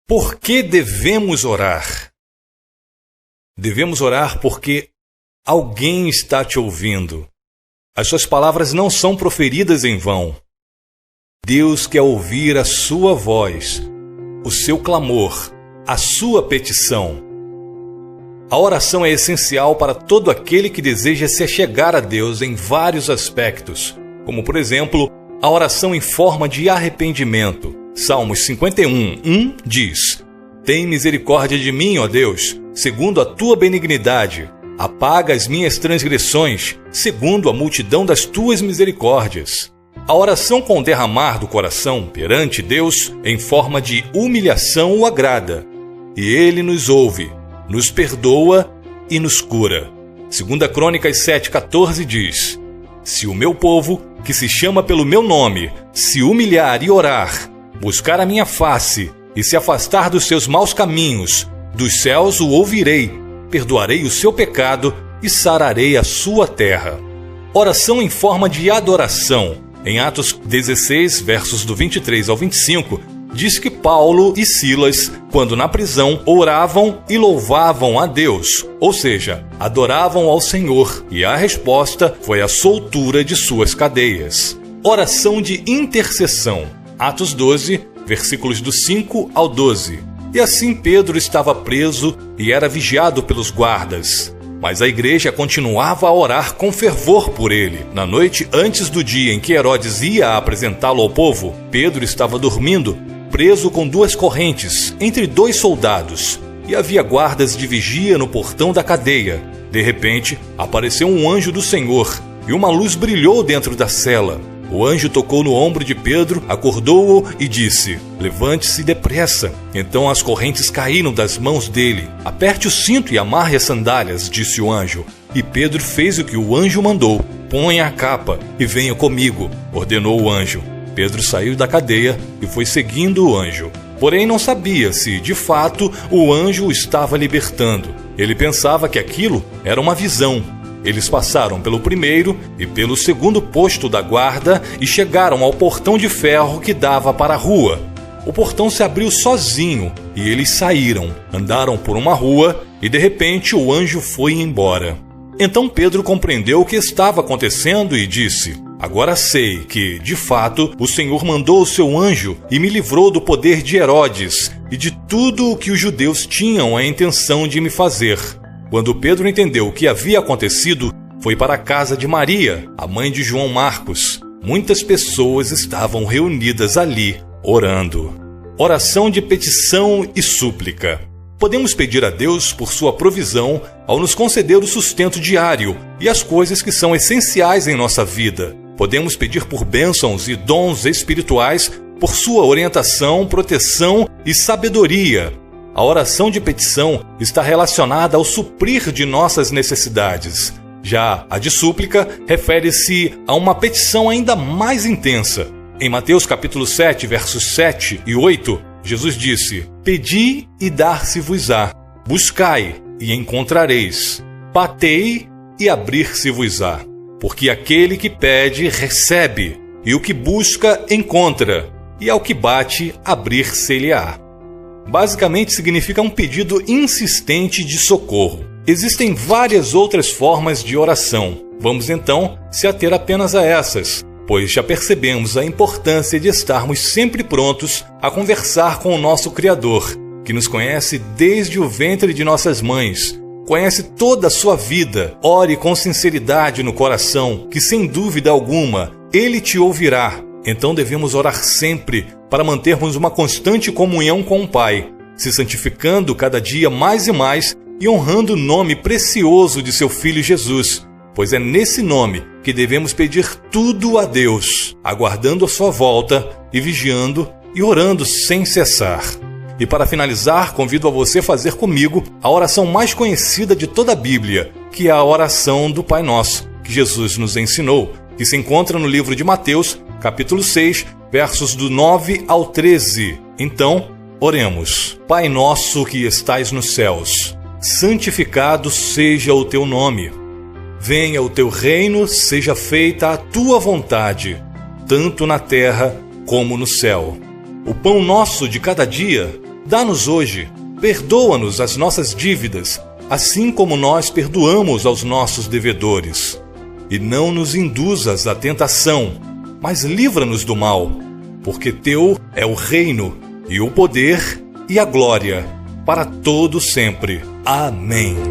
Por que devemos orar? Devemos orar porque alguém está te ouvindo. As suas palavras não são proferidas em vão. Deus quer ouvir a sua voz, o seu clamor, a sua petição. A oração é essencial para todo aquele que deseja se achegar a Deus em vários aspectos, como, por exemplo, a oração em forma de arrependimento. Salmos 51:1 diz: Tem misericórdia de mim, ó Deus, segundo a tua benignidade. Apaga as minhas transgressões, segundo a multidão das tuas misericórdias. A oração com derramar do coração perante Deus em forma de humilhação o agrada. E Ele nos ouve, nos perdoa e nos cura. 2 Crônicas 7:14 diz: Se o meu povo, que se chama pelo meu nome, se humilhar e orar, buscar a minha face e se afastar dos seus maus caminhos, dos céus o ouvirei, perdoarei o seu pecado e sararei a sua terra. Oração em forma de adoração. Em Atos 16, versos do 23 ao 25, diz que Paulo e Silas, quando na prisão, oravam e louvavam a Deus, ou seja, adoravam ao Senhor, e a resposta foi a soltura de suas cadeias. Oração de intercessão. Atos 12, versículos do 5 ao 12. E assim Pedro estava preso e era vigiado pelos guardas. Mas a igreja continuava a orar com fervor por ele. Na noite antes do dia em que Herodes ia apresentá-lo ao povo, Pedro estava dormindo, preso com 2 correntes, entre 2 soldados, e havia guardas de vigia no portão da cadeia. De repente, apareceu um anjo do Senhor, e uma luz brilhou dentro da cela. O anjo tocou no ombro de Pedro, acordou-o e disse: Levante-se depressa. Então as correntes caíram das mãos dele. Aperte o cinto e amarre as sandálias, disse o anjo. E Pedro fez o que o anjo mandou. Ponha a capa e venha comigo, ordenou o anjo. Pedro saiu da cadeia e foi seguindo o anjo. Porém não sabia se, de fato, o anjo o estava libertando. Ele pensava que aquilo era uma visão. Eles passaram pelo primeiro e pelo segundo posto da guarda e chegaram ao portão de ferro que dava para a rua. O portão se abriu sozinho e eles saíram, andaram por uma rua e de repente o anjo foi embora. Então Pedro compreendeu o que estava acontecendo e disse: Agora sei que, de fato, o Senhor mandou o seu anjo e me livrou do poder de Herodes e de tudo o que os judeus tinham a intenção de me fazer. Quando Pedro entendeu o que havia acontecido, foi para a casa de Maria, a mãe de João Marcos. Muitas pessoas estavam reunidas ali, orando. Oração de petição e súplica. Podemos pedir a Deus por sua provisão ao nos conceder o sustento diário e as coisas que são essenciais em nossa vida. Podemos pedir por bênçãos e dons espirituais, por sua orientação, proteção e sabedoria. A oração de petição está relacionada ao suprir de nossas necessidades. Já a de súplica refere-se a uma petição ainda mais intensa. Em Mateus capítulo 7, versos 7 e 8, Jesus disse: Pedi e dar-se-vos-á, buscai e encontrareis, batei e abrir-se-vos-á. Porque aquele que pede, recebe, e o que busca, encontra, e ao que bate, abrir-se-lhe-á. Basicamente significa um pedido insistente de socorro. Existem várias outras formas de oração. Vamos então se ater apenas a essas, pois já percebemos a importância de estarmos sempre prontos a conversar com o nosso Criador, que nos conhece desde o ventre de nossas mães, conhece toda a sua vida. Ore com sinceridade no coração, que sem dúvida alguma Ele te ouvirá. Então devemos orar sempre para mantermos uma constante comunhão com o Pai, se santificando cada dia mais e mais e honrando o nome precioso de seu Filho Jesus, pois é nesse nome que devemos pedir tudo a Deus, aguardando a sua volta e vigiando e orando sem cessar. E para finalizar, convido a você a fazer comigo a oração mais conhecida de toda a Bíblia, que é a oração do Pai Nosso, que Jesus nos ensinou, que se encontra no livro de Mateus, capítulo 6, versos do 9 ao 13. Então, oremos. Pai nosso que estais nos céus, santificado seja o teu nome. Venha o teu reino, seja feita a tua vontade, tanto na terra como no céu. O pão nosso de cada dia, Dá-nos hoje, perdoa-nos as nossas dívidas, assim como nós perdoamos aos nossos devedores. E não nos induzas à tentação, mas livra-nos do mal, porque teu é o reino, e o poder, e a glória, para todo sempre. Amém.